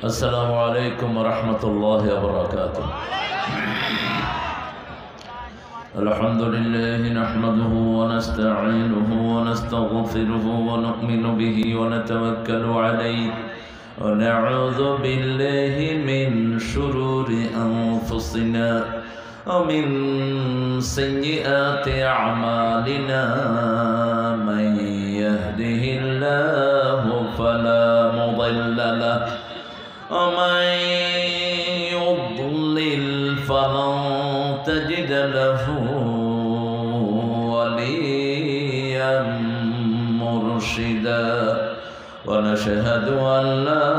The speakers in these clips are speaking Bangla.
السلام عليكم ورحمة الله وبركاته. الحمد لله نحمده ونستعينه ونستغفره ونؤمن به ونتوكل عليه ونعوذ بالله من شرور أنفسنا ومن سيئات أعمالنا. من يهده الله فلا مضل له ومن يضلل فلن تجد له وليا مرشدا. ونشهد أن لا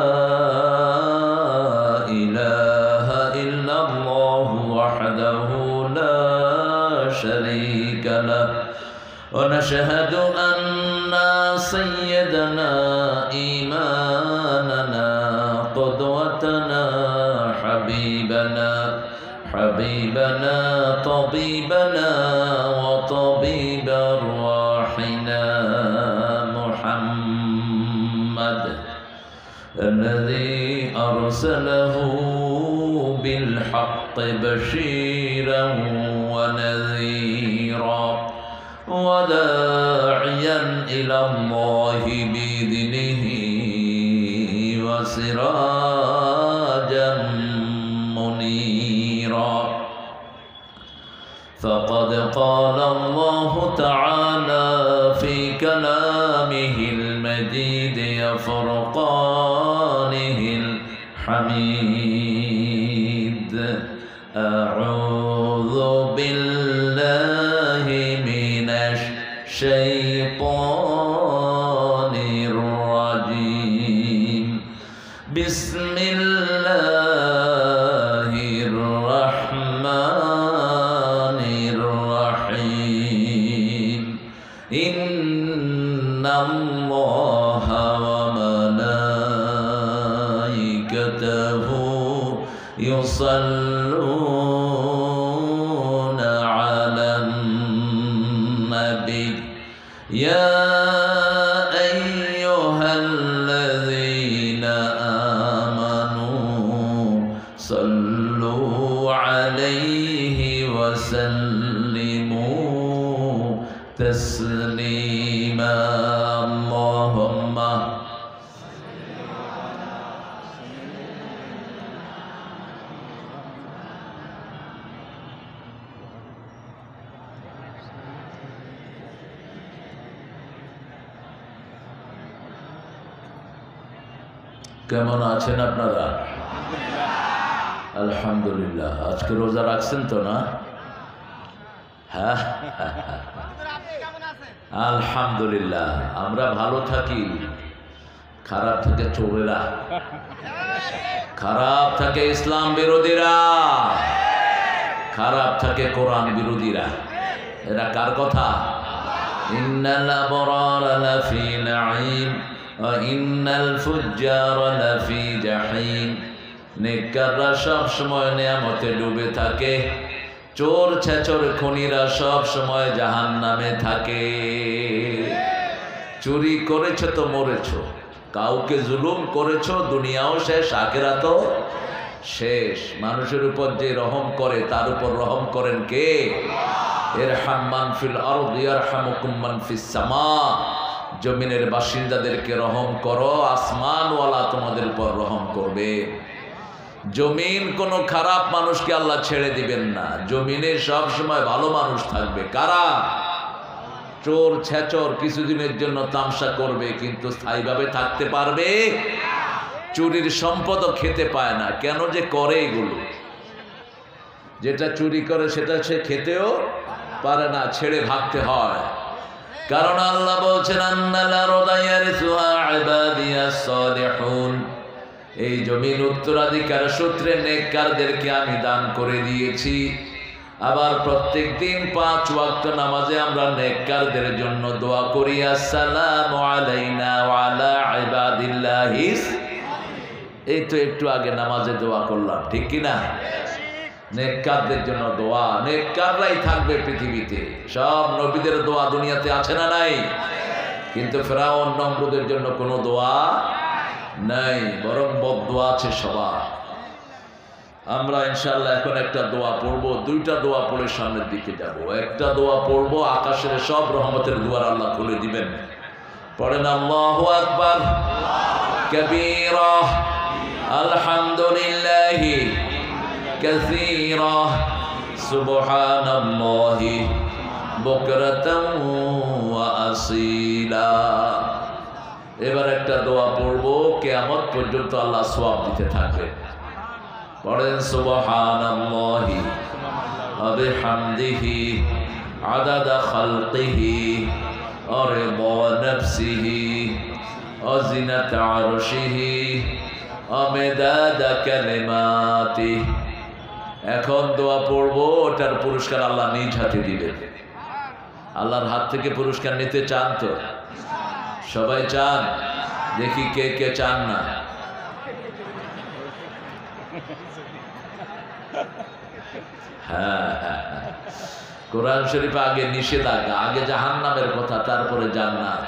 إله إلا الله وحده لا شريك له. ونشهد أن سيدنا إيماننا قدوتنا حبيبنا طبيبنا وطبيب أرواحنا محمد الذي أرسله بالحق بشيرا ونذيرا وداعيا إلى الله بإذنه وسراجا منيرا. فقد قال الله تعالى في كلامه المجيد وفرقانه الحميد: أعوذ بالله من الشيطان الرجيم. بسم الله الرحمن الرحيم. إن الله وملائكته يصلون على النبي يا أيها الذين آمنوا صلوا عليه وسلموا تسليما. اللهم কেমন আছেন আপনারা? আলহামদুলিল্লাহ। আজকে রোজা রাখছেন তো না? হ্যাঁ, আলহামদুলিল্লাহ। আমরা ভালো থাকি, খারাপ থাকে চোরেরা, খারাপ থাকে ইসলাম বিরোধীরা, খারাপ থাকে কোরআন বিরোধীরা। এরা কার কথা? ইন্নাল আবরারা লাফি নাঈম ইন্নাল ফুজ্জারা লাফি জাহিম। নেককাররা সব সময় নিয়ামতে ডুবে থাকে, চোর ছেচর খুনিরা সব সময় জাহান্নামে থাকে। চুরি করেছো তো মরেছো, কাউকে জুলুম করেছো, দুনিয়াও শেষ আখিরাতও শেষ। মানুষের উপর যে রহম করে তার উপর রহম করেন কে? ইরহাম মান ফিল আরদি ইয়ারহামুকুম মান ফিস সামা। জমিনের বাসিন্দাদেরকে রহম করো, আসমানওয়ালা তোমাদের উপর রহম করবে। জমিন কোনো খারাপ মানুষকে আল্লাহ ছেড়ে দিবেন না, জমিনে সব সময় ভালো মানুষ থাকবে। কারা? চোর ছেচর কিছুদিনের জন্য তামসা করবে, কিন্তু স্থায়ীভাবে থাকতে পারবে? চুরির সম্পদও খেতে পায় না। কেন যে করে এগুলো? যেটা চুরি করে সেটা সে খেতেও পারে না, ছেড়ে ভাগতে হয়। কারণ আল্লাহ বলছেন আন্নাল আরদা ইয়ারিসুহা ইবাদিয়াস সালিহুন। এই জমির উত্তরাধিকার সূত্রে নেককারদেরকে আমি দান করে দিয়েছি। আবার প্রত্যেক দিন 5 ওয়াক্ত নামাজে আমরা নেককারদের জন্য দোয়া করি, আসসালামু আলাইনা ওয়া আলা ইবাদিল্লাহিস। এই তো একটু আগে নামাজে দোয়া করলাম, ঠিক কি না? নেককারদের জন্য দোয়া। নেককাররাই থাকবে পৃথিবীতে। সব নবীদের দোয়া দুনিয়াতে আছে না নাই? কিন্তু ফেরাউন নমরুদের জন্য কোনো দোয়া নাই, বরং বদদোয়া আছে সবার। আমরা ইনশাআল্লাহ এখন একটা দোয়া পড়বো, দুইটা দোয়া পড়ে সামনের দিকে যাব। একটা দোয়া পড়বো, আকাশের সব রহমতের দুয়ার আল্লাহ খুলে দিবেন। পড়েন আল্লাহু আকবার কাবীরা আলহামদুলিল্লাহি কাসীরা সুবহানাল্লাহি বুকরাতান ওয়া আসীলা। এবার একটা দোয়া পড়বো, কিয়ামত পর্যন্ত আল্লাহ সওয়াব দিতে থাকবে। পড়েন সুবহানাল্লাহি ওয়া বিহামদিহি আদাদা খালকিহি ওয়া রিদা নাফসিহি ওয়া জিনাতা আরশিহি ওয়া মিদাদা কালিমাতিহি। এখন দোয়া পড়বো, ওটার পুরস্কার আল্লাহ নিজ হাতে দিবেন। আল্লাহর হাত থেকে পুরস্কার নিতে চান তো? সবাই চান? দেখি কে কে চান না। হ্যাঁ হ্যাঁ, কোরআন শরীফে আগে নিষেধাজ্ঞা, আগে জাহান্নামের কথা, তারপরে জান্নাত।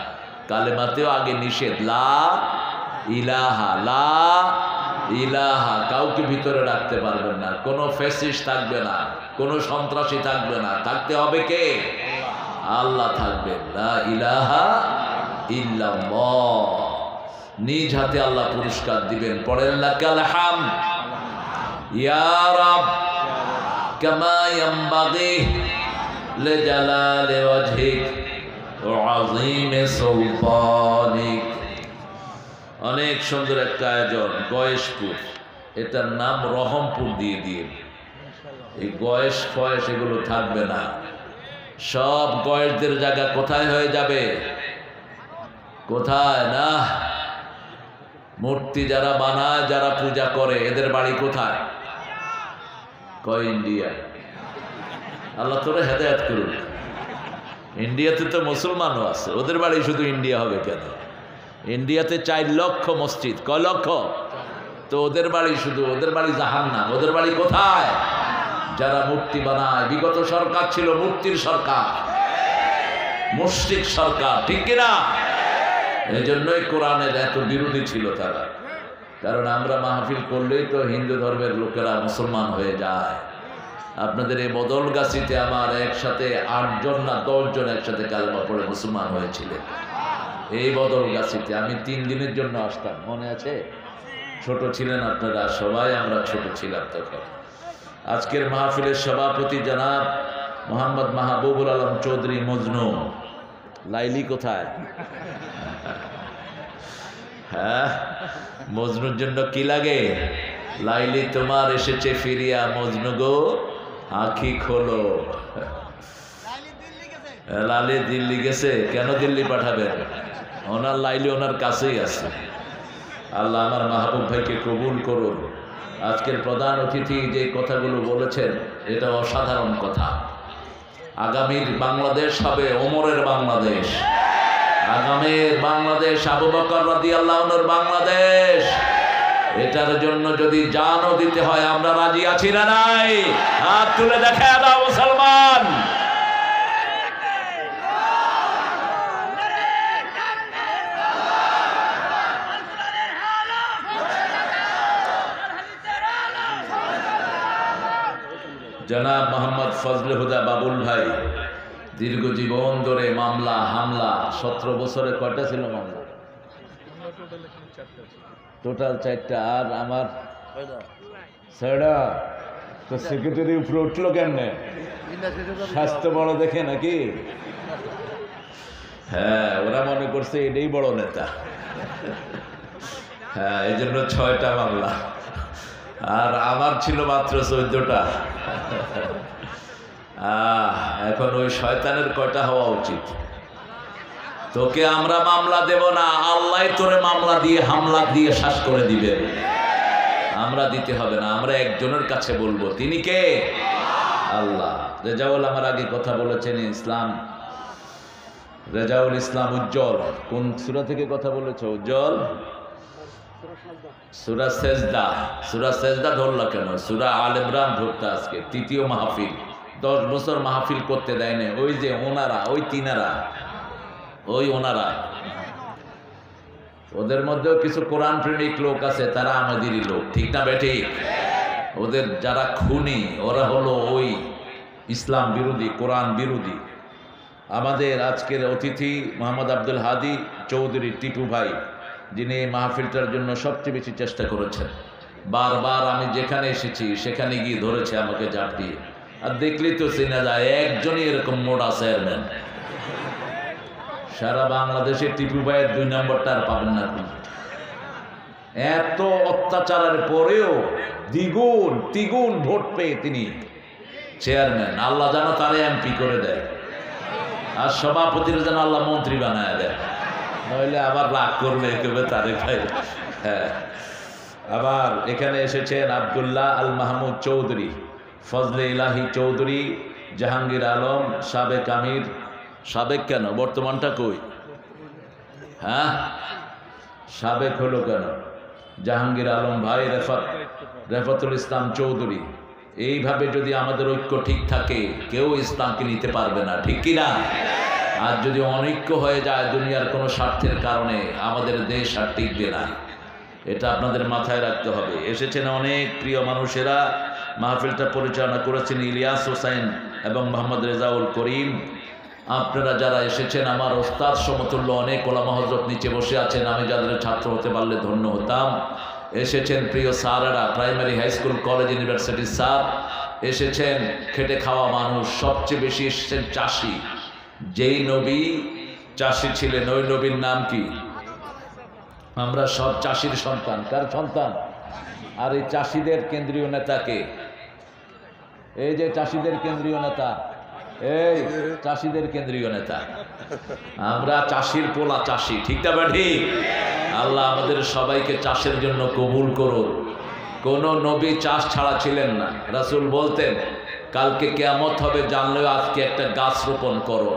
কালেমাতেও আগে নিষেধ, লা ইলাহা, লা ইলাহা, কাউকে ভিতরে রাখতে পারবেন না, কোনো ফ্যাসিস্ট থাকবে না, কোনো সন্ত্রাসী থাকবে না, থাকতে হবে কে? আল্লাহ থাকবে। লা ইলাহা ইল্লাল্লাহ, নিজ হাতে আল্লাহ পুরস্কার দিবেন। পড়েন লাকাল হামদ ইয়া রাব কামা ইয়ানবাগি লিজালালি ওয়াজহিক ওয়া আযীমি সুলতানিক। অনেক সুন্দর একটা আয়োজন, গয়েশপুর, এটার নাম রহমপুর দিয়ে দিয়ে। এই গয়েশ ফয়েশ এগুলো থাকবে না, সব গয়েশদের জায়গা কোথায় হয়ে যাবে? কোথায় না, মূর্তি যারা বানায়, যারা পূজা করে, এদের বাড়ি কোথায়? কয় ইন্ডিয়া। আল্লাহ তোরে হেদায়েত করুন। ইন্ডিয়াতে তো মুসলমানও আছে, ওদের বাড়ি শুধু ইন্ডিয়া হবে কেন? ইন্ডিয়াতে 4 লক্ষ মসজিদ, কয় লক্ষ? তো ওদের বাড়ি শুধু, ওদের বাড়ি জাহান্নাম। ওদের বাড়ি কোথায়? যারা মূর্তি বানায়। বিগত সরকার ছিল মূর্তির সরকার, মুশরিক সরকার, ঠিক কিনা? এই জন্যই কোরআনের এত বিরোধী ছিল তারা। কারণ আমরা মাহফিল করলেই তো হিন্দু ধর্মের লোকেরা মুসলমান হয়ে যায়। আপনাদের এই বদলগাছিতে আমার একসাথে 8 জন না 10 জন একসাথে কালেমা পড়ে মুসলমান হয়েছিলেন। এই বদলগাছিতে আমি 3 দিনের জন্য আসতাম, মনে আছে? ছোট ছিলেন আপনারা সবাই, আমরা ছোট ছিলাম তখন। আজকের মাহফিলের সভাপতি জনাব মোহাম্মদ মাহবুবুল আলম চৌধুরী মজনু। লাইলি কোথায়? হ্যাঁ, মজনুর জন্য কি লাগে? লাইলি তোমার এসেছে ফিরিয়া, মজনু গো আঁখি খোলো। লালি দিল্লি গেছে, কেন দিল্লি পাঠাবেন? ওনার লাইলি ওনার কাছেই আছে। আল্লাহ আমার মাহবুব ভাইকে কবুল করুন। আজকের প্রধান অতিথি যে কথাগুলো বলেছেন, এটা অসাধারণ কথা। আগামীর বাংলাদেশ হবে ওমরের বাংলাদেশ, আগামীর বাংলাদেশ আবু বকর রাদিয়াল্লাহু আনহুর বাংলাদেশ। এটার জন্য যদি জানও দিতে হয় আমরা রাজি আছি না নাই? হাত তুলে দেখা দাও মুসলমান। জনাব মোহাম্মদ ফজলে হুদা বাবুল ভাই দীর্ঘ জীবন ধরে মামলা হামলা, 17 বছরে কয়টা ছিল মামলা? টোটাল 4টা। আর আমার 6টা। তো সেক্রেটারি উপরে উঠলো কেমনে? স্বাস্থ্য বড় দেখে নাকি? হ্যাঁ, ওরা মনে করছে এটাই বড় নেতা। হ্যাঁ, এই জন্য 6টা মামলা। আর আমার ছিল মাত্র 14টা। এখন ওই শয়তানের কয়টা হওয়া উচিত? তোকে আমরা মামলা দেব না, আল্লাহ তোরে মামলা দিয়ে হামলা দিয়ে শ্বাস করে দিবে। আমরা দিতে হবে না, আমরা একজনের কাছে বলবো, তিনি কে? আল্লাহ। রেজাউল আমার আগে কথা বলেছেন, ইসলাম রেজাউল ইসলাম উজ্জ্বল কোন সূরা থেকে কথা বলেছ? উজ্জ্বল সূরা সেজদা। সূরা সেজদা ধরলা কেন? সূরা আলে ইমরান ধরতে আজকে 3য় মাহফিল। 10 বছর মাহফিল করতে দেয় না। ওই যে ওনারা, ওই তিনারা, ওই ওনারা, ওদের মধ্যেও কিছু কোরআন প্রেমিক লোক আছে, তারা আমাদেরই লোক, ঠিক না বেঠিক? ওদের যারা খুনি ওরা হলো ওই ইসলাম বিরোধী, কোরআন বিরোধী। আমাদের আজকের অতিথি মোহাম্মদ আব্দুল হাদি চৌধুরী টিপু ভাই, যিনি এই মাহফিলটার জন্য সবচেয়ে বেশি চেষ্টা করেছেন। বারবার আমি যেখানে এসেছি সেখানে গিয়ে ধরেছে আমাকে জাপ দিয়ে। আর দেখলেই তো চেনা যায়, একজনই এরকম মোড়া চেয়ারম্যান। সারা বাংলাদেশে টিপু ভাইয়ের 2 নম্বরটা আর পাবেন না। এত অত্যাচারের পরেও দ্বিগুণ তিগুণ ভোট পেয়ে তিনি চেয়ারম্যান। আল্লাহ যেন তারে এমপি করে দেয়, আর সভাপতির যেন আল্লাহ মন্ত্রী বানায় দেয়, নইলে আবার রাগ করবে কেবে তারে ভাই। হ্যাঁ, আবার এখানে এসেছেন আব্দুল্লাহ আল মাহমুদ চৌধুরী, ফজলে ইলাহি চৌধুরী, জাহাঙ্গীর আলম সাবেক আমির। সাবেক কেন, বর্তমানটা কই? হ্যাঁ, সাবেক হলো কেন? জাহাঙ্গীর আলম ভাই, রেফাতুল ইসলাম চৌধুরী। এইভাবে যদি আমাদের ঐক্য ঠিক থাকে, কেউ ইসলামকে নিতে পারবে না, ঠিক কিনা? আর যদি অনৈক্য হয়ে যায় দুনিয়ার কোনো স্বার্থের কারণে, আমাদের দেশ আর টিকবে না। এটা আপনাদের মাথায় রাখতে হবে। এসেছেন অনেক প্রিয় মানুষেরা, মাহফিলটা পরিচালনা করেছেন ইলিয়াস হোসেন এবং মোহাম্মদ রেজাউল করিম। আপনারা যারা এসেছেন, আমার ওস্তাদ সমতুল্য অনেক ওলামা হযরত নিচে বসে আছেন, আমি যাদের ছাত্র হতে পারলে ধন্য হতাম। এসেছেন প্রিয় স্যারেরা, প্রাইমারি হাই স্কুল কলেজ ইউনিভার্সিটির স্যার এসেছেন, খেটে খাওয়া মানুষ। সবচেয়ে বেশি এসেছেন চাষি। যেই নবী চাষি ছিলেন, ওই নবীর নাম কি? আমরা সব চাষির সন্তান। কার সন্তান? আর এই চাষিদের কেন্দ্রীয় নেতাকে, এই যে চাষিদের কেন্দ্রীয় নেতা, এই চাষিদের কেন্দ্রীয় নেতা, আমরা চাষির পোলা, চাষি, ঠিক না বাড়ি? আল্লাহ আমাদের সবাইকে চাষের জন্য কবুল করুন। কোন নবী চাষ ছাড়া ছিলেন না। রাসূল বলতেন, কালকে কিয়ামত হবে জানলেও আজকে একটা গাছ রোপণ করো।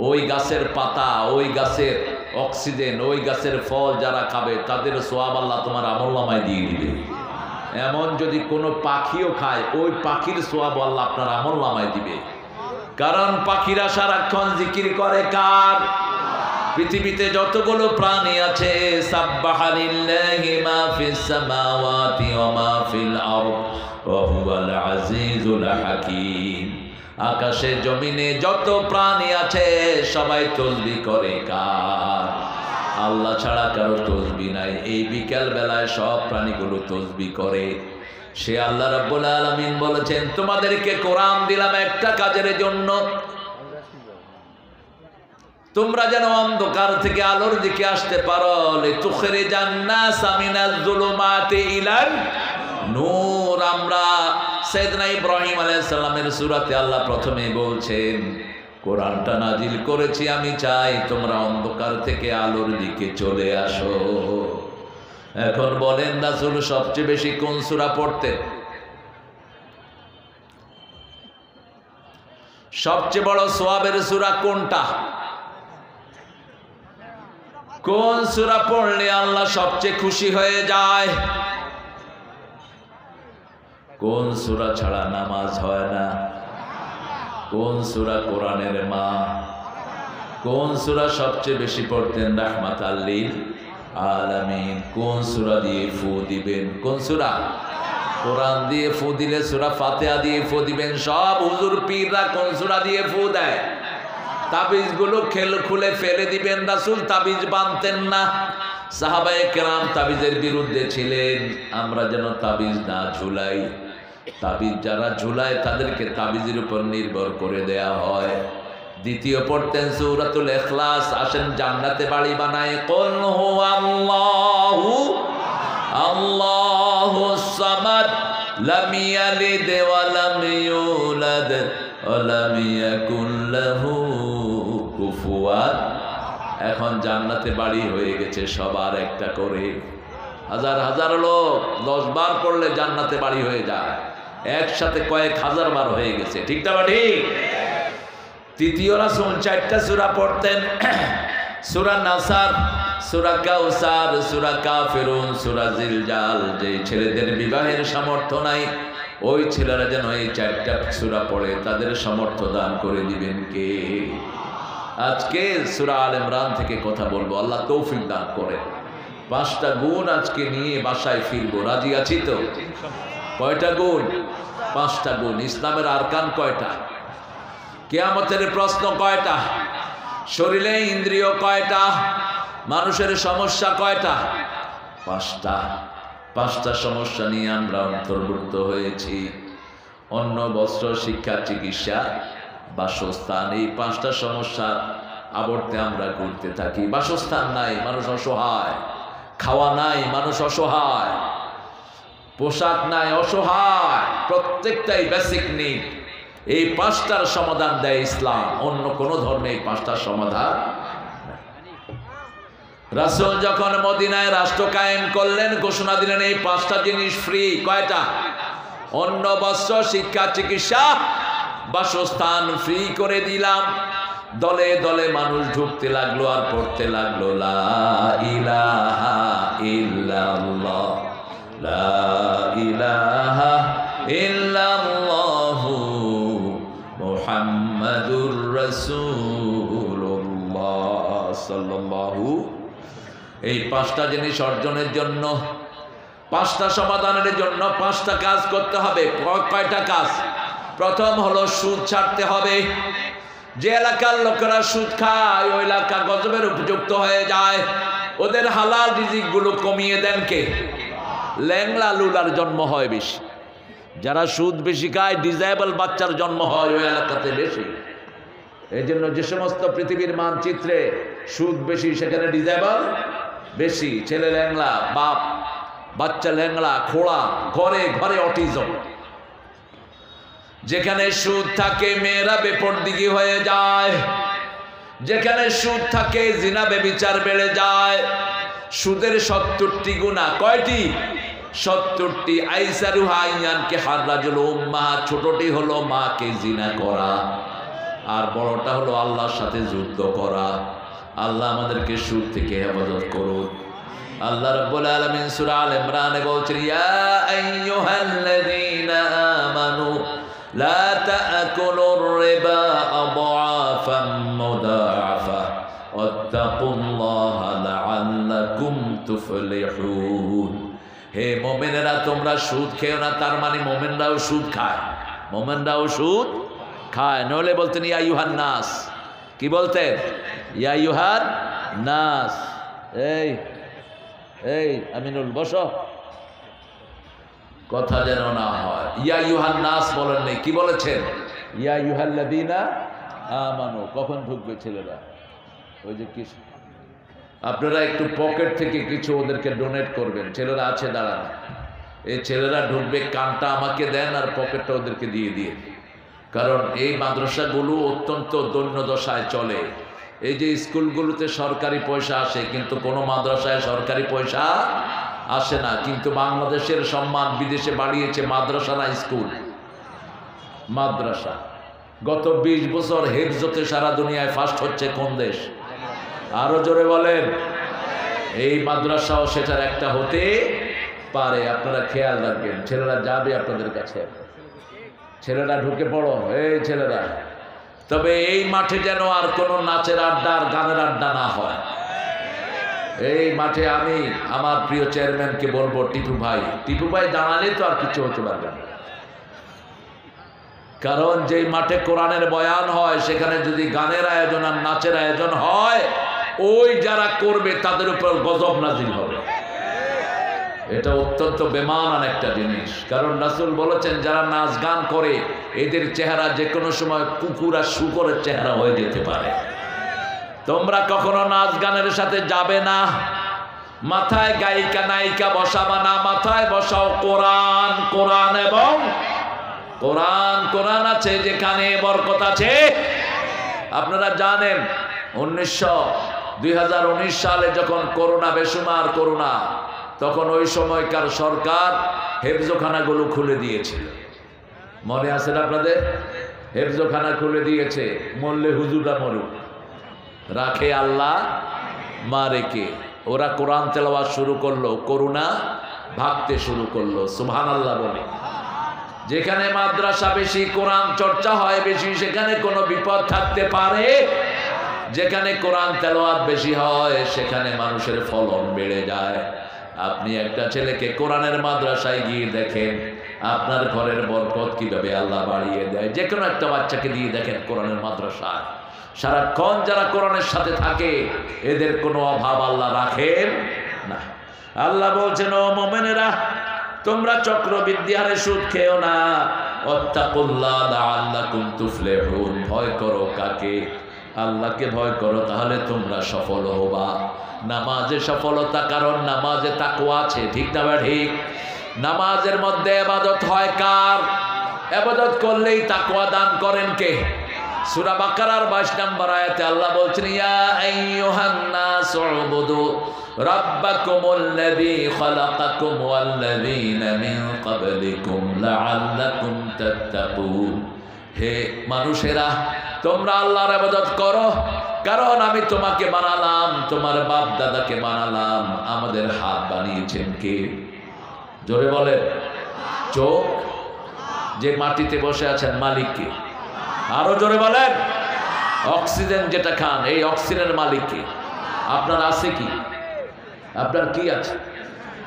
ওই গাছের পাতা, ওই গাছের অক্সিজেন, ওই গাছের ফল যারা খাবে তাদের সোয়াব আল্লাহ তোমার আমলনামায় দিয়ে দিবে। এমন যদি কোনো পাখিও খায়, ওই পাখির সোয়াব আল্লাহ আপনার আমলনামায় দিবে। কারণ পাখিরা সারাক্ষণ জিকির করে কার? পৃথিবীতে যতগুলো প্রাণী আছে, সাব্বাহা লিল্লাহি মা ফিস সামাওয়াতি ওয়া মা ফিল আরদ ওয়া হুয়াল আজিজুল হাকীম। আকাশে জমিনে যত প্রাণী আছে সবাই তাসবিহ করে কার? আল্লাহ ছাড়া কারো তাসবিহ নাই। এই বিকেল বেলায় সব প্রাণীগুলো তাসবিহ করে। সে আল্লাহ রাব্বুল আলামিন বলেছেন, তোমাদেরকে কোরআন দিলাম একটা কাজের জন্য, তোমরা যেন অন্ধকার থেকে আলোর দিকে আসতে পারো। লিতুখরিজান নাসা মিনাজ যুলুমাতি ইলান নূর। আমরা সাইয়েদনা ইব্রাহিম আলাইহিস সালামের সূরাতে আল্লাহ প্রথমে বলছেন, কোরআনটা নাজিল করেছি, আমি চাই তোমরা অন্ধকার থেকে আলোর দিকে চলে আসো। এখন বলেন, রাসূল সবচেয়ে বেশি কোন সূরা পড়তেন? সবচেয়ে বড় সওয়াবের সূরা কোনটা? কোন সূরা পড়লে আল্লাহ সবচেয়ে খুশি হয়ে যায়? কোন সূরা ছাড়া নামাজ হয় না? কোন সূরা কোরআনের মা? কোন সূরা সবচেয়ে বেশি পড়তেন? রাহমাতাল লিল আলামিন। কোন সূরা দিয়ে ফু দিবেন? কোন সূরা? কোরআন দিয়ে ফু দিলে সূরা ফাতিহা দিয়ে ফু দিবেন। সব হুজুর পীররা কোন সূরা দিয়ে ফু দেয়? তাবিজগুলো খুলে ফেলে দিবেন। রাসূল তাবিজ বানতেন না। সাহাবায়ে কেরাম তাবিজের বিরুদ্ধে ছিলেন। আমরা যেন তাবিজ না ঝুলাই। তাবিজ যারা ঝুলায় তাদেরকে তাবিজের উপর নির্ভর করে দেয়া হয়। দ্বিতীয় পড়তেন সূরাতুল ইখলাস। আসেন জান্নাতে বাড়ি বানায়, কুল হুয়াল্লাহু আল্লাহুস সামাদ লাম ইয়ালিদ ওয়া লাম ইউলাদ ওয়া লাম ইয়াকুল লাহু কুফুয়ান। এখন জান্নাতে বাড়ি হয়ে গেছে সবার একটা করে। হাজার হাজার লোক 10 বার পড়লে জান্নাতে বাড়ি হয়ে যায়। একসাথে কয়েক হাজার বার হয়ে গেছে, ঠিক না ঠিক? তৃতীয় রাসূল 4টা সূরা পড়তেন। সূরা নাসার, সূরা কাউসার, সূরা কাফিরুন, সূরা জিলজাল। যে ছেলেদের বিবাহের সামর্থ্য নাই, ওই ছেলেরা যেন এই 4টা সূরা পড়ে, তাদের সামর্থ্য দান করে দিবেন কে? আজকে সূরা আল ইমরান থেকে কথা বলবো, আল্লাহ তৌফিক দান করেন। 5টা গুণ আজকে নিয়ে বাসায় ফিরবো, রাজি আছি তো? কয়টা গুণ? 5টা গুণ। ইসলামের আরকান কয়টা? কিয়ামতের প্রশ্ন কয়টা? শরীরে ইন্দ্রিয় কয়টা? মানুষের সমস্যা কয়টা? 5টা। 5টা সমস্যা নিয়ে আমরা অন্তর্ভুক্ত হয়েছি। অন্ন, বস্ত্র, শিক্ষা, চিকিৎসা, বাসস্থান, এই 5টা সমস্যার আবর্তে আমরা ঘুরতে থাকি। বাসস্থান নাই, মানুষ অসহায়। খাওয়া নাই, মানুষ অসহায়। পোশাক নাই, অসহায়। প্রত্যেকটাই বেসিক নিড। এই 5টার সমাধান দেয় ইসলাম, অন্য কোন ধর্মে এই 5টার সমাধান। রাসূল যখন মদিনায় রাষ্ট্র কায়েম করলেন, ঘোষণা দিলেন এই 5টা জিনিস ফ্রি। কয়টা? অন্ন, বস্ত্র, শিক্ষা, চিকিৎসা, বাসস্থান ফ্রি করে দিলাম। দলে দলে মানুষ ঢুকতে লাগলো আর পড়তে লাগলো লা ইলাহা ইল্লাল্লাহ, লা ইলাহা ইল্লাল্লাহু মুহাম্মাদুর রাসূলুল্লাহ সাল্লাল্লাহু। এই 5টা জিনিস অর্জনের জন্য, 5টা সমাধানের জন্য 5টা কাজ করতে হবে। কয়টা কাজ? প্রথম হলো সুদ ছাড়তে হবে। যে এলাকার লোকেরা সুদ খায় ওই এলাকা গজবের উপযুক্ত হয়ে যায়। ওদের হালাল রিজিকগুলো কমিয়ে দেন কে? ল্যাংলা লুলার জন্ম হয় বেশি। যারা সুদ বেশি খায়, ডিজেবল বাচ্চার জন্ম হয় ওই এলাকাতে বেশি। এই জন্য যে সমস্ত পৃথিবীর মানচিত্রে সুদ বেশি, সেখানে ডিজেবল বেশি। ছেলে ল্যাংলা, বাপ বাচ্চা ল্যাংলা, খোড়া, ঘরে ঘরে অটিজম। যেখানে সুদ থাকে মেয়েরা বেপরদিগি হয়ে যায়। যেখানে সুদ থাকে জিনা বেবিচার বেড়ে যায়। সুদের 70টি গুনাহ। কয়টি? 70টি। আইসারুহা ইয়ানকে হাররাজুল উম্মাহ। ছোটটি হলো মাকে জিনা করা, আর বড়টা হলো আল্লাহর সাথে যুদ্ধ করা। আল্লাহ আমাদেরকে সুদ থেকে হেফাজত করুন। আল্লাহ রাব্বুল আলামিন সূরা আল ইমরানে বলছেন, ইয়া আইয়ুহাল্লাযীনা আমানু লা তা'কুলুর রিবা আদআফাম মুদাআফা ওয়াত্তাকুল্লাহা লাআল্লাকুম তুফলিহুন। হে মুমিনেরা, তোমরা সুদ খেও না। তার মানে মুমিনরাও সুদ খায়। মুমিনরাও সুদ খায়। নইলে বলতেন ইয়া আইয়ুহান নাস। কি বলতেন? ইয়া আইয়ুহান নাস। এই এই আমিনুল, বসো, কথা যেন না হয়। ইয়া ইউহান নাস বলেন নেই, কি বলেছেন? ইয়া ইউহাল্লাযীনা আমানু। কখন ঢুকবে ছেলেরা? ওই যে কি, আপনারা একটু পকেট থেকে কিছু ওদেরকে ডোনেট করবেন। ছেলেরা আছে দাঁড়ান, এই ছেলেরা ঢুকবে, কানটা আমাকে দেন আর পকেটটা ওদেরকে দিয়ে দিয়ে। কারণ এই মাদ্রাসাগুলো অত্যন্ত দৈন্য দশায় চলে। এই যে স্কুলগুলোতে সরকারি পয়সা আসে, কিন্তু কোনো মাদ্রাসায় সরকারি পয়সা আসে না। কিন্তু বাংলাদেশের সম্মান বিদেশে বাড়িয়েছে মাদ্রাসা না স্কুল? মাদ্রাসা। গত 20 বছর হেফজতে সারা দুনিয়ায় ফার্স্ট হচ্ছে কোন দেশ? আরো জোরে বলেন। এই মাদ্রাসাও সেটার একটা হতে পারে। আপনারা খেয়াল রাখবেন। ছেলেরা যাবে আপনাদের কাছে, ছেলেরা ঢুকে পড়ো, এই ছেলেরা। তবে এই মাঠে যেন আর কোনো নাচের আড্ডা আর গানের আড্ডা না হয়। এই মাঠে আমি আমার প্রিয় চেয়ারম্যানকে বলবো, টিপু ভাই দাঁড়ালে তো আর কিছু হতে পারবে না। কারণ যেই মাঠে কোরআনের বয়ান হয়, সেখানে যদি গানের আয়োজন আর নাচের আয়োজন হয়, ওই যারা করবে তাদের উপর গজব নাজিল হবে। এটা অত্যন্ত বেমানান একটা জিনিস। কারণ রাসূল বলেছেন, যারা নাচ গান করে এদের চেহারা যে কোনো সময় কুকুর আর শূকরের চেহারা হয়ে যেতে পারে। তোমরা কখনো নাচ গানের সাথে যাবে না। মাথায় গায়িকা নায়িকা বসাবা না, মাথায় বসাও কোরআন। কোরআন এবং কোরআন। কোরআন আছে যেখানে বরকত আছে। আপনারা জানেন 2019 সালে যখন করোনা, বেসুমার করোনা, তখন ওই সময়কার সরকার হেফজখানাগুলো খুলে দিয়েছিল। মনে আছে না আপনাদের? হেফজখানা খুলে দিয়েছে। মরলে হুজুরা মরুক, রাখে আল্লাহ, মারে কে। ওরা কোরআন তেলাওয়াত শুরু করলো, করোনা ভাগতে শুরু করলো। সুবহানাল্লাহ বলে। যেখানে মাদ্রাসা বেশি, কোরআন চর্চা হয় বেশি, সেখানে কোনো বিপদ থাকতে পারে যেখানে কোরআন তেলাওয়াত বেশি হয় সেখানে মানুষের ফলন বেড়ে যায়। আপনি একটা ছেলেকে কোরআনের মাদ্রাসায় গিয়ে দেখেন আপনার ঘরের বরকত কিভাবে আল্লাহ বাড়িয়ে দেয়। যে কোনো একটা বাচ্চাকে দিয়ে দেখেন কোরআনের মাদ্রাসায়, সারাক্ষণ যারা কোরআনের সাথে থাকে এদের কোনো অভাব আল্লাহ রাখেন না। আল্লাহ বলছেন, ও মুমিনেরা, তোমরা চক্রবৃদ্ধিহারে সুদ খেও না। ওয়াত্তাকুল্লাহ লাআল্লাকুম তুফলিহুন। ভয় করো কাকে? আল্লাহকে ভয় করো, তাহলে তোমরা সফল হবা। নামাজে সফলতা, কারণ নামাজে তাকওয়া আছে, ঠিক না ঠিক? নামাজের মধ্যে ইবাদত হয় কার? ইবাদত করলেই তাকওয়া দান করেন কে? সূরা বাকারার 22 নম্বর আয়াতে আল্লাহ বলছেন, ইয়া আইয়ুহান নাস উবুদু রাব্বাকুমুল্লাযী খালাকাকুম ওয়াল্লাযীনা মিন ক্বাবলিকুম লাআল্লাকুম তাত্তাকুন। হে মানুষেরা, তোমরা আল্লাহর ইবাদত করো, কারণ আমি তোমাকে বানালাম, তোমার বাপ দাদাকে বানালাম। আমাদের হাত বানিয়েছেন কে? জোরে বলেন। চোখ? যে মাটিতে বসে আছেন মালিক কে? আরো জোরে বলেন। অক্সিজেন যেটা খান, এই অক্সিজেনের মালিক কে? আপনার আছে কি? আপনার কি আছে?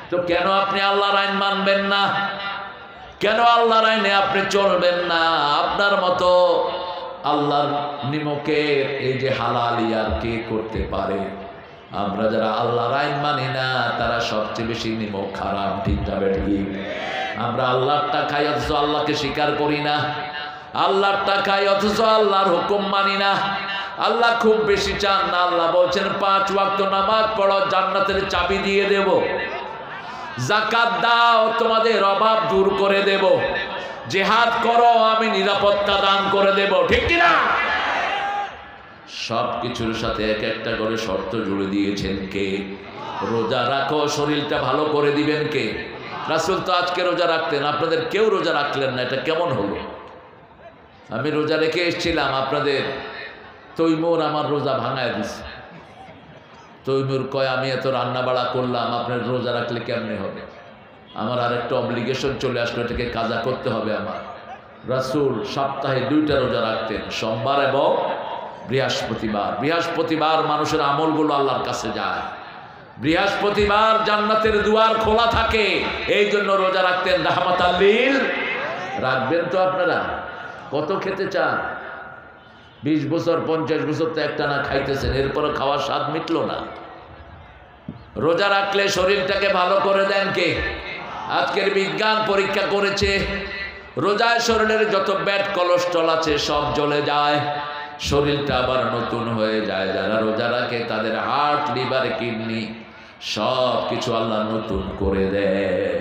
তো কেন আপনি আল্লাহর আইন মানবেন না? কেন আল্লাহর আইনে আপনি চলবেন না? আপনার মতো আল্লাহর নিমকের এই যে হালালি আর কে করতে পারে? আমরা যারা আল্লাহর আইন মানি না তারা সবচেয়ে বেশি নিমক খারাপ, ঠিক যাবে ঠিক? আমরা আল্লাহরটা খাই অথচ আল্লাহকে স্বীকার করি না। আল্লাহরটা খাই অথচ আল্লাহর হুকুম মানি না। আল্লাহ খুব বেশি চান না। আল্লাহ বলছেন 5 ওয়াক্ত নামাজ পড়ো, জান্নাতের চাবি দিয়ে দেব। যাকাত দাও, তোমাদের অভাব দূর করে দেব। জিহাদ করো, আমি নিরাপত্তা দান করে দেব, ঠিক কি না? সব কিছুর সাথে এক একটা করে শর্ত জুড়ে দিয়েছেন কে? রোজা রাখো, শরীরটা ভালো করে দিবেন কে? রাসূল তো আজকে রোজা রাখতেন, আপনাদের কেউ রোজা রাখলেন না, এটা কেমন হলো? আমি রোজা রেখে এসেছিলাম, আপনাদের তৈমুর আমার রোজা ভাঙায় দিছে। তৈমুর কয়, আমি এত রান্না বাড়া করলাম, আপনার রোজা রাখলে কেমনে হবে? আমার আরেকটা অব্লিগেশন চলে আসলো, এটাকে কাজা করতে হবে আমার। রাসূল সপ্তাহে 2টা রোজা রাখতেন, সোমবার এবং বৃহস্পতিবার। বৃহস্পতিবার মানুষের আমলগুলো আল্লাহর কাছে যায়। বৃহস্পতিবার জান্নাতের দুয়ার খোলা থাকে, এই জন্য রোজা রাখতেন রাহমাতাল লিল। রাখবেন তো আপনারা? কত খেতে চান? 20 বছর 50 বছর তো একটা না খাইতেছেন, এরপরে খাওয়ার স্বাদ মিটলো না। রোজা রাখলে শরীরটাকে ভালো করে দেন কে? আজকের বিজ্ঞান পরীক্ষা করেছে, রোজায় শরীরের যত ব্যাড কোলেস্ট্রল আছে সব জ্বলে যায়, শরীরটা আবার নতুন হয়ে যায়। যারা রোজা রাখে তাদের হার্ট, লিভার, কিডনি সব কিছু আল্লাহ নতুন করে দেয়,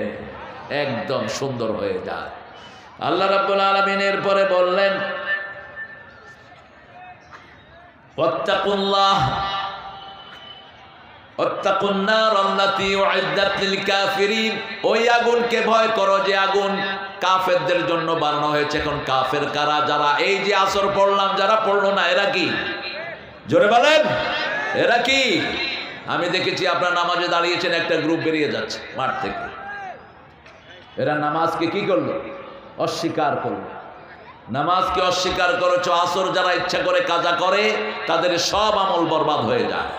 একদম সুন্দর হয়ে যায়। আল্লাহ রাব্বুল আলামিন এরপরে বললেন, ওয়াত্তাকুল্লাহ ওয়াত্তাকুন নার আল্লাতী উইদ্দাত লিল কাফিরিন। ওই আগুনকে ভয় করো যে আগুন কাফেরদের জন্য বানানো হয়েছে। এখন কাফের কারা? যারা এই যে আসর পড়লাম, যারা পড়লো না এরা কি? জোরে বলেন, এরা কি? আমি দেখেছি আপনার নামাজে দাঁড়িয়েছেন, একটা গ্রুপ বেরিয়ে যাচ্ছে মাঠ থেকে। এরা নামাজকে কি করলো? অস্বীকার করলো। নামাজকে অস্বীকার করেছো। আসর যারা ইচ্ছা করে কাজা করে তাদের সব আমল বরবাদ হয়ে যায়,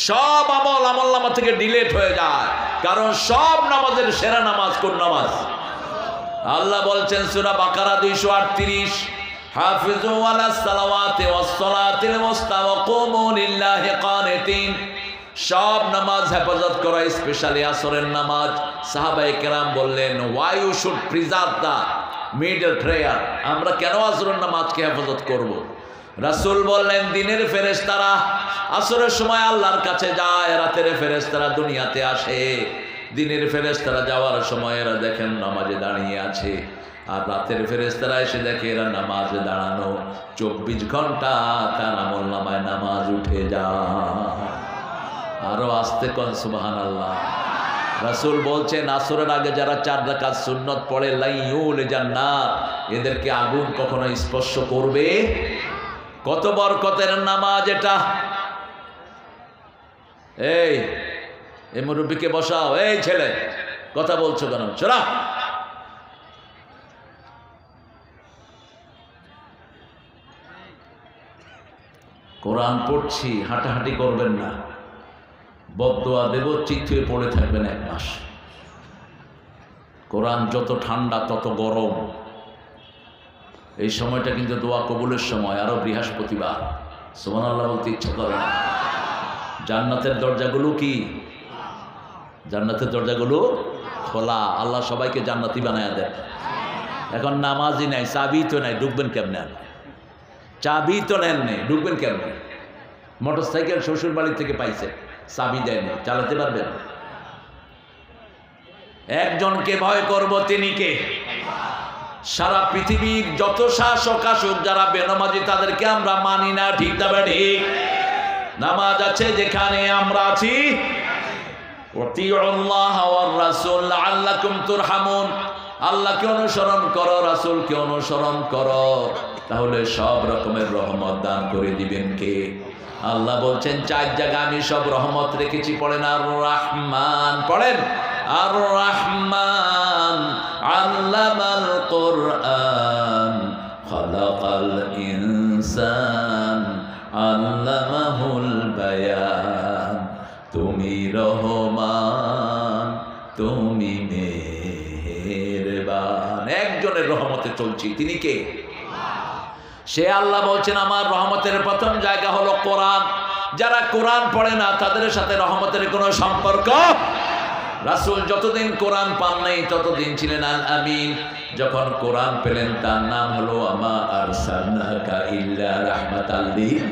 সব আমল আমলনামা থেকে ডিলিট হয়ে যায়। কারণ সব নামাজের সেরা নামাজ কোন নামাজ? আল্লাহ বলছেন সূরা বাকারা 238, হাফিজু আলাস সালাওয়াতি ওয়াস সালাতিল মুস্তা ওয়া কুমু লিল্লাহি কানিতিন। সব নামাজ হেফাজত করা, স্পেশালি আসরের নামাজ। সাহাবায়ে কেরাম বললেন, why you should preserve the middle prayer. আমরা কেন আসরের নামাজকে হেফাজত করব? রাসূল বললেন, দিনের ফেরেশতারা আসরের সময় আল্লাহর কাছে যায়, রাতের ফেরেশতারা দুনিয়াতে আসে। দিনের ফেরেশতারা যাওয়ার সময় এরা দেখেন নামাজে দাঁড়িয়ে আছে, আর রাতের ফেরেশতারা এসে দেখে এরা নামাজে দাঁড়ানো। 24 ঘন্টা তার আমলনামায় নামাজ উঠে যায়। আরো আস্তে কোন সুবহানাল্লাহ। রাসূল বলছেন, আসরের আগে যারা 4 রাকাত সুন্নত পড়ে, লাইউল জান্নাত, এদেরকে আগুন কখনো স্পর্শ করবে। কত বরকতের নামাজ এটা! এই মুরব্বিকে বসাও। এই ছেলে, কথা বলছো কেন? চলা। কোরআন পড়ছি, হাঁটাহাঁটি করবেন না, বদদোয়া দেব, চিত হয়ে পড়ে থাকবেন 1 মাস। কোরআন যত ঠান্ডা তত গরম। এই সময়টা কিন্তু দোয়া কবুলের সময়। আরো বৃহস্পতিবার সুবহানাল্লাহ বলতে ইচ্ছা করে না। জান্নাতের দরজাগুলো কি? জান্নাতের দরজাগুলো খোলা। আল্লাহ সবাইকে জান্নাতি বানায়া দেয়। এখন নামাজই নাই, চাবি তো নাই, ঢুকবেন কেমনে? চাবি তো নেন নেই, ঢুকবেন কেমনে? মোটরসাইকেল শ্বশুর বাড়ি থেকে পাইছে, চাবি দেয়নি, চালাতে পারবেন? একজনকে ভয় করব, তিনি কে? সারা পৃথিবীর যত শাসক আসুক, যারা বেনামাজি তাদেরকে আমরা মানি না, ঠিক না ঠিক? নামাজ আছে যেখানে আমরা আছি। ওয়াতিউল্লাহ ওয়ার রাসূল লাআল্লাকুম তুরহামুন। আল্লাহকে অনুসরণ করো, রাসূলকে অনুসরণ করো, তাহলে সব রকমের রহমত দান করে দিবেন কে? আল্লাহ বলছেন 4 জায়গা আমি সব রহমত রেখেছি। পড়েন আর রহমান, পড়েন আর রহমান আল্লামাল কুরআন খালাকাল ইনসান আল্লামাহুল বায়ান। তুমি রহমান, তুমি মেহেরবান। একজনের রহমতে চলছি, তিনি কে? সে আল্লাহ বলছেন আমার রহমতের প্রথম জায়গা হলো কোরআন। যারা কোরআন পড়ে না তাদের সাথে রহমতের কোনো সম্পর্ক। রাসূল যতদিন কোরআন পান নাই ততদিন ছিলেন আল আমিন। যখন কোরআন পেলেন তার নাম হলো আমা আরসালনাকা ইল্লা রাহমাতাল লিল।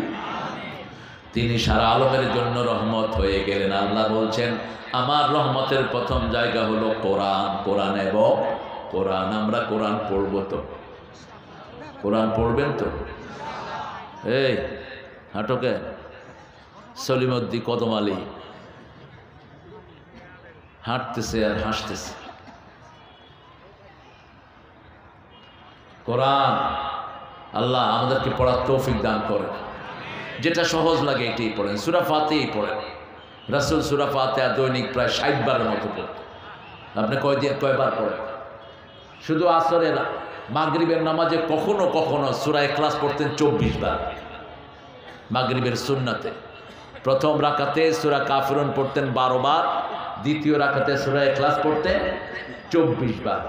তিনি সারা আলমের জন্য রহমত হয়ে গেলেন। আল্লাহ বলছেন আমার রহমতের প্রথম জায়গা হলো কোরআন। কোরআন এবং কোরআন। আমরা কোরআন পড়ব তো? কোরআন পড়বেন তো? এই হাটকে সলিমউদ্দি কদম আলী হাঁটতেছে আর হাসতেছে। কোরআন আল্লাহ আমাদেরকে পড়ার তৌফিক দান করেন। যেটা সহজ লাগে এটাই পড়েন। সূরা ফাতিহা পড়েন। রাসূল সূরা ফাতিহা দৈনিক প্রায় 60 বারের মতো পড়েন। আপনি কয়বার পড়েন? শুধু আসরে না, মাগরিবের নামাজে কখনো কখনো সূরা ইখলাস পড়তেন 24 বার। মাগরিবের সুন্নাতে প্রথম রাকাতে সূরা কাফিরুন পড়তেন 12 বার, দ্বিতীয় রাকাতে সূরা ইখলাস পড়তেন 24 বার।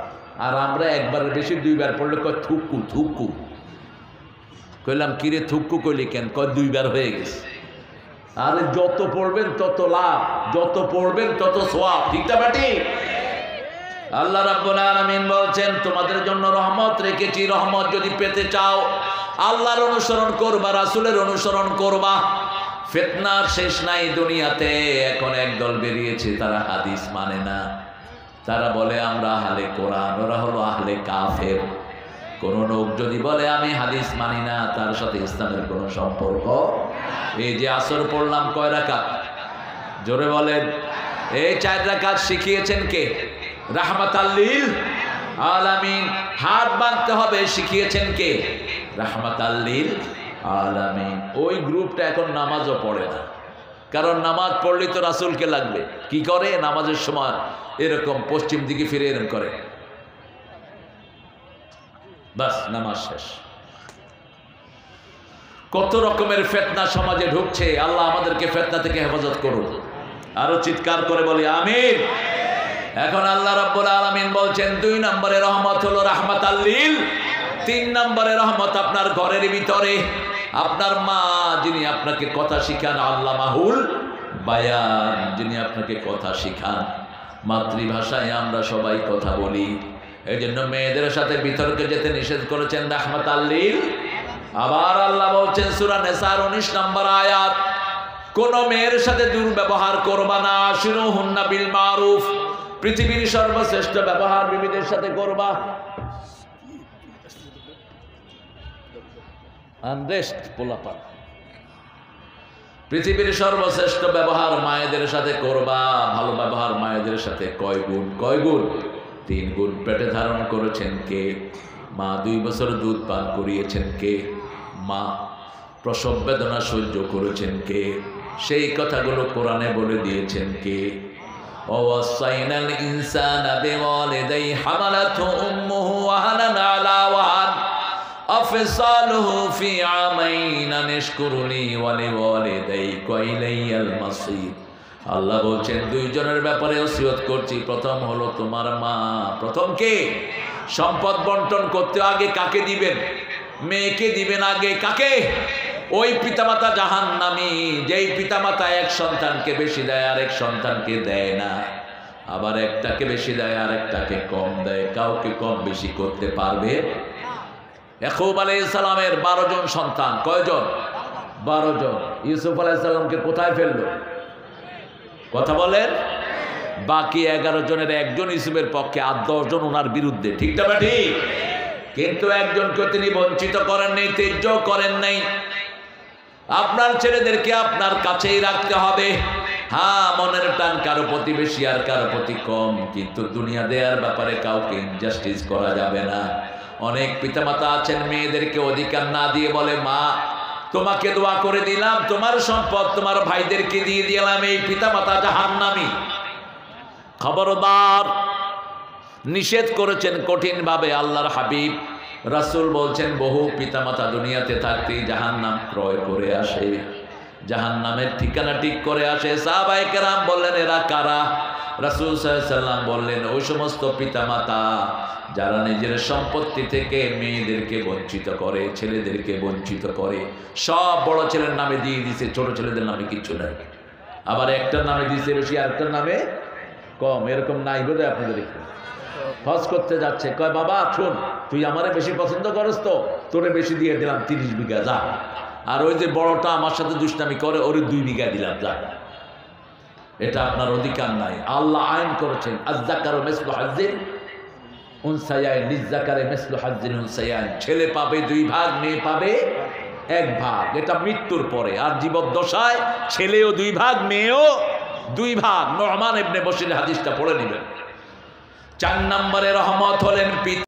আর আমরা একবারের বেশি 2 বার পড়লে কয় থুক্কু থুক্কু। কইলাম কিরে থুক্কু কইলি কেন? কয় 2 বার হয়ে গেছে। আরে যত পড়বেন তত লাভ, যত পড়বেন তত সওয়াব, ঠিক না বাটি? আল্লাহ রাব্বুল আলামিন বলছেন তোমাদের জন্য রহমত রেখেছি। রহমত যদি পেতে চাও আল্লাহর অনুসরণ করবা, রাসূলের অনুসরণ করবা। ফিতনার শেষ নাই দুনিয়াতে। এখন একদল বেরিয়েছে, তারা হাদিস মানে না। তারা বলে আমরা আহলে কোরআন, ওরা হলো আহলে কাফের। কোন লোক যদি বলে আমি হাদিস মানি না, তার সাথে ইসলামের কোনো সম্পর্ক। এই যে আসর পড়লাম কয় রাকাত? জোরে বলেন। এই 4 রাকাত শিখিয়েছেন কে? রাহমাতাল লিল আলামিন। হাত বাঁধতে হবে শিখিয়েছেন কে? রাহমাতাল লিল আলামিন। ওই গ্রুপটা এখন নামাজও পড়ে না, কারণ নামাজ পড়লেই তো রাসূলকে লাগবে। কি করে? নামাজের সময় এরকম পশ্চিম দিকে ফিরে এরকম করে, বাস নামাজ শেষ। কত রকমের ফিতনা সমাজে ঢুকছে। আল্লাহ আমাদেরকে ফিতনা থেকে হেফাজত করুন। আরো চিৎকার করে বলি আমিন। এখন আল্লাহ রাব্বুল আলামিন বলছেন 2 নম্বরে রহমত হলো রাহমাতাল লিল। 3 নম্বরে রহমত আপনার ঘরের ভিতরে। আপনার মা যিনি আপনাকে কথা শিখান, আল্লামাহুল বায়ান, যিনি আপনাকে কথা শিখান। মাতৃভাষায় আমরা সবাই কথা বলি, এই জন্য মেয়েদের সাথে বিতর্কে যেতে নিষেধ করেছেন রাহমাতাল লিল। আবার আল্লাহ বলছেন সূরা নিসার 19 নম্বর আয়াত, কোন মেয়ের সাথে দুর্ব্যবহার করবা না। আশিরুহুন্না বিল মারুফ। পৃথিবীর সর্বশ্রেষ্ঠ ব্যবহার বিবিদের সাথে করবা। আনরেস্ট পোলাপা। পৃথিবীর সর্বশ্রেষ্ঠ ব্যবহার মায়েদের সাথে করবা। ভালো ব্যবহার মায়েদের সাথে কয় গুণ? কয় গুণ? 3 গুণ। পেটে ধারণ করেছেন কে? মা। 2 বছর দুধ পান করিয়েছেন কে? মা। প্রসব বেদনা সহ্য করেছেন কে? সেই কথাগুলো কোরআনে বলে দিয়েছেন কে? ওয়াসাইনাল ইনসানা বিওয়ালিদাইহি হামালাতহু উম্মুহু ওয়াহানান আলা ওয়াহান ফিসালুহু ফি আমাইন আনশকুরুনি ওয়া লিওয়ালিদাইকা ওয়া ইলাইয়াল মাসির। আল্লাহ বলছেন দুইজনের ব্যাপারে ওসিয়ত করছি। প্রথম হলো তোমার মা। প্রথম কে? সম্পদ বন্টন করতে আগে কাকে দিবেন? মেয়েকে দিবেন আগে। কাকে? ওই পিতামাতা জাহান্নামী যেই পিতামাতা এক সন্তানকে বেশি দেয় আর এক সন্তানকে দেয় না, আবার একটাকে বেশি দেয় আর একটাকে কম দেয়, কাউকে কম বেশি করতে পারবে। ইয়াকুব আলাইহিস সালামের 12 জন সন্তান। কয়জন? 12 জন। ইউসুফ আলাইহিস সালামকে কোথায় ফেললো? কথা বলেন। বাকি 11 জনের একজন ইউসুফের পক্ষে, আর 10 জন ওনার বিরুদ্ধে। ঠিক না ঠিক? কিন্তু একজনকে তিনি বঞ্চিত করেন নাই, ত্যায্য করেন নাই। আপনার ছেলেদেরকে আপনার কাছেই রাখতে হবে। হ্যাঁ, মনের টান কারো প্রতি বেশি আর কারো প্রতি কম, কিন্তু দুনিয়া দেওয়ার ব্যাপারে কাউকে ইনজাস্টিস করা যাবে না। অনেক পিতামাতা আছেন মেয়েদেরকে অধিকার না দিয়ে বলে, মা তোমাকে দোয়া করে দিলাম, তোমার সম্পদ তোমার ভাইদেরকে দিয়ে দিলাম। এই পিতামাতা জাহান্নামী। খবরদার! নিষেধ করেছেন কঠিনভাবে আল্লাহর হাবিব। রাসূল বলছেন বহু পিতামাতা দুনিয়াতে থাকতেই জাহান্নাম ক্রয় করে আসে, জাহান্নামের ঠিকানা ঠিক করে আসে। সাহাবায়ে কেরাম বললেন, এরা কারা? রাসূল সাল্লাল্লাহু আলাইহি ওয়াসাল্লাম বললেন, ওই সমস্ত পিতামাতা যারা নিজের সম্পত্তি থেকে মেয়েদেরকে বঞ্চিত করে, ছেলেদেরকে বঞ্চিত করে। সব বড় ছেলের নামে দিয়ে দিছে, ছোট ছেলেদের নামে কিচ্ছু নাই। আবার একটার নামে দিছে বেশি, আরেকটার নামে কম। এরকম নাই বোধহয় আপনাদের এখানে। হজ করতে যাচ্ছে, কয় বাবা শোন, তুই আমারে বেশি পছন্দ করস তো তোরে বেশি দিয়ে দিলাম 30 বিঘা, যা। আর ওই যে বড়টা আমার সাথে দুষ্টামি করে, ওরে 2 বিঘা দিলাম, যা। এটা আপনার অধিকার নাই। আল্লাহ আইন করেছেন, আয-যাকারু মিসলু হাজ্জিল উনসায়াইন, লিয-যাকারি মিসলু হাজ্জিল উনসায়াইন। ছেলে পাবে 2 ভাগ, মেয়ে পাবে 1 ভাগ। এটা মৃত্যুর পরে। আর জীবদ্দশায় ছেলেও 2 ভাগ, মেয়েও 2 ভাগ। নু'মান ইবনে বশীর হাদিসটা পড়ে নেবেন। 4 নম্বরে রহমত হলেন পিতা।